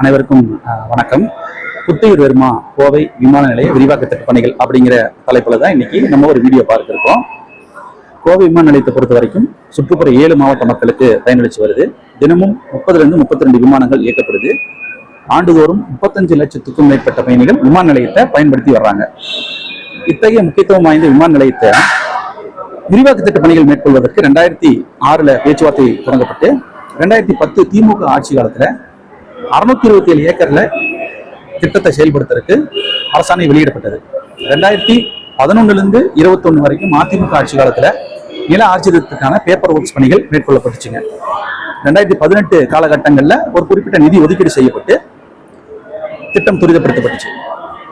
அனைவருக்கும் வணக்கம். புத்துயிர் வருமா கோவை விமான நிலைய விரிவாக்க திட்ட பணிகள் அப்படிங்கிற தலைப்புல தான் இன்னைக்கு நம்ம ஒரு வீடியோ பார்க்க இருக்கோம். கோவை விமான நிலையத்தை பொறுத்த வரைக்கும் சுற்றுப்புற 7 மாவட்ட மக்களுக்கு பயனளிச்சு வருது. தினமும் 30 to 32 விமானங்கள் இயக்கப்படுது. ஆண்டுதோறும் 35 லட்சத்துக்கும் மேற்பட்ட பயணிகள் விமான நிலையத்தை பயன்படுத்தி வர்றாங்க. இத்தகைய முக்கியத்துவம் வாய்ந்த விமான நிலையத்தை விரிவாக்க திட்ட பணிகள் மேற்கொள்வதற்கு 2006 பேச்சுவார்த்தை தொடங்கப்பட்டு 2010 திமுக ஆட்சி காலத்துல 627 ஏக்கர்ல திட்டத்தை செயல்படுத்துறதுக்கு அரசாணை வெளியிடப்பட்டது. 2011 to 21 வரைக்கும் அதிமுக ஆட்சி காலத்துல நில ஆர்ஜிதத்துக்கான பேப்பர் ஒர்க்ஸ் பணிகள் மேற்கொள்ளப்பட்டுச்சுங்க. 2018 காலகட்டங்கள்ல ஒரு குறிப்பிட்ட நிதி ஒதுக்கீடு செய்யப்பட்டு திட்டம் துரிதப்படுத்தப்பட்டுச்சு.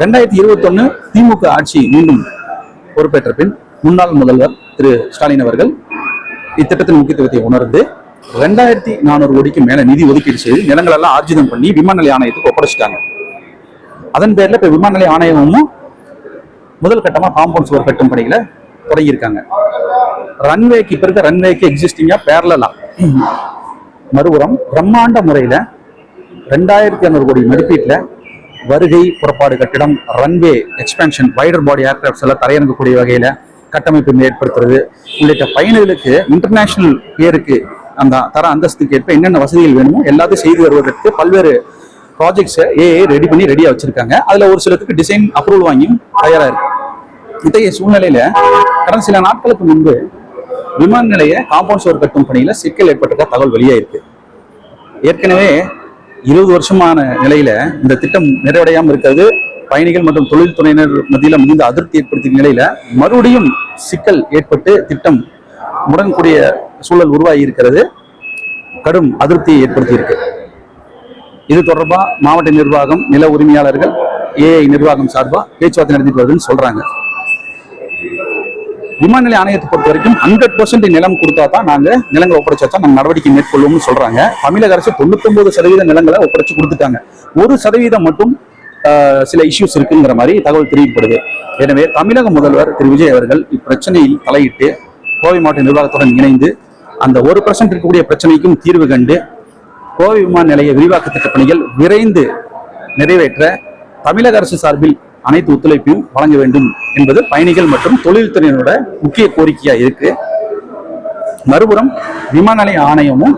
2021 திமுக ஆட்சி மீண்டும் பொறுப்பேற்ற பின் முன்னாள் முதல்வர் திரு ஸ்டாலின் அவர்கள் இத்திட்டத்தின் முக்கியத்துவத்தை உணர்ந்து 2400 கோடிக்கு மேல நிதி ஒதுக்கீடு செய்து நிலங்கள் எல்லாம் ஆர்ஜிதம் பண்ணி விமான நிலைய ஆணையத்துக்கு ஒப்படைச்சிட்டாங்க. அதன் பேர்ல இப்ப விமான நிலைய ஆணையமும் முதல் கட்டமா காம்பவுண்ட் சுவர் கட்டும் பணிகளை தொடங்கியிருக்காங்க. ரன்வேக்கு இப்ப இருக்க ரன்வேக்கு எக்ஸிஸ்டிங்கா பேரலா மறுபுறம் பிரம்மாண்ட முறையில 2200 கோடி மதிப்பீட்டுல வருகை புறப்பாடு கட்டிடம், ரன்வே எக்ஸ்பென்ஷன், வைடர் பாடி ஏர்கிராப்ட்ஸ் எல்லாம் தரையிறங்கக்கூடிய வகையில கட்டமைப்பு ஏற்படுத்துறது உள்ளிட்ட பயணிகளுக்கு இன்டர்நேஷனல் பேருக்கு அந்த தர அந்தஸ்துக்கு ஏற்ப என்னென்ன வசதிகள் வேணுமோ எல்லாத்தையும் செய்து வருவதற்கு பல்வேறு ப்ராஜெக்ட்ஸை ரெடி பண்ணி ரெடியா வச்சிருக்காங்க. அதுல ஒரு சிலருக்கு டிசைன் அப்ரூவல் வாங்கியும் தயாரா இருக்கு. இத்தகைய சூழ்நிலையில கடந்த சில நாட்களுக்கு முன்பு விமான நிலைய காம்பவுண்ட் சுவர் கட்டும் பணியில சிக்கல் ஏற்பட்டிருக்க தகவல் வெளியாயிருக்கு. ஏற்கனவே 20 வருஷமான நிலையில இந்த திட்டம் நிறைவடையாமல் இருக்கிறது பயணிகள் மற்றும் தொழில்துறையினர் மத்தியில மிகுந்த அதிருப்தி ஏற்படுத்திய நிலையில மறுபடியும் சிக்கல் ஏற்பட்டு திட்டம் முடங்கக்கூடிய சூழல் உருவாகி இருக்கிறது. கடும் அதிருப்தியை ஏற்படுத்தி இருக்கு. இது தொடர்பா மாவட்ட நிர்வாகம், நில உரிமையாளர்கள், ஏஐ நிர்வாகம் சார்பா பேச்சுவார்த்தை நடத்திட்டு வருதுன்னு சொல்றாங்க. விமான நிலைய ஆணையத்தை பொறுத்த வரைக்கும் 100% நிலம் கொடுத்தா தான் நாங்க நிலங்களை ஒப்படைச்சா நம்ம நடவடிக்கை மேற்கொள்ளும்னு சொல்றாங்க. தமிழக அரசு 99% நிலங்களை ஒப்படைச்சு கொடுத்துட்டாங்க. 1% மட்டும் சில இஷ்யூஸ் இருக்குங்கிற மாதிரி தகவல் தெரிவிக்கப்படுது. எனவே தமிழக முதல்வர் திரு விஜய் அவர்கள் இப்பிரச்சனையில் தலையிட்டு கோவை மாவட்ட நிர்வாகத்துடன் இணைந்து அந்த 1% இருக்கக்கூடிய பிரச்சனைக்கும் தீர்வு கண்டு கோவை விமான நிலைய விரிவாக்க திட்ட பணிகள் விரைந்து நிறைவேற்ற தமிழக அரசு சார்பில் அனைத்து ஒத்துழைப்பையும் வழங்க வேண்டும் என்பது பயணிகள் மற்றும் தொழில்துறையினரோட முக்கிய கோரிக்கையா இருக்கு. மறுபுறம் விமான நிலைய ஆணையமும்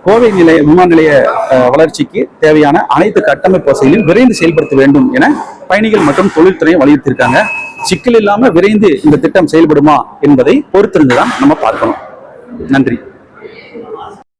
கோவை விமான நிலைய வளர்ச்சிக்கு தேவையான அனைத்து கட்டமைப்பு வசதிகளையும் விரைந்து செயல்படுத்த வேண்டும் என பயணிகள் மற்றும் தொழில்துறையை வலியுறுத்தியிருக்காங்க. சிக்கல் இல்லாம விரைந்து இந்த திட்டம் செயல்படுமா என்பதை பொறுத்திருந்துதான் நம்ம பார்க்கணும். நன்றி.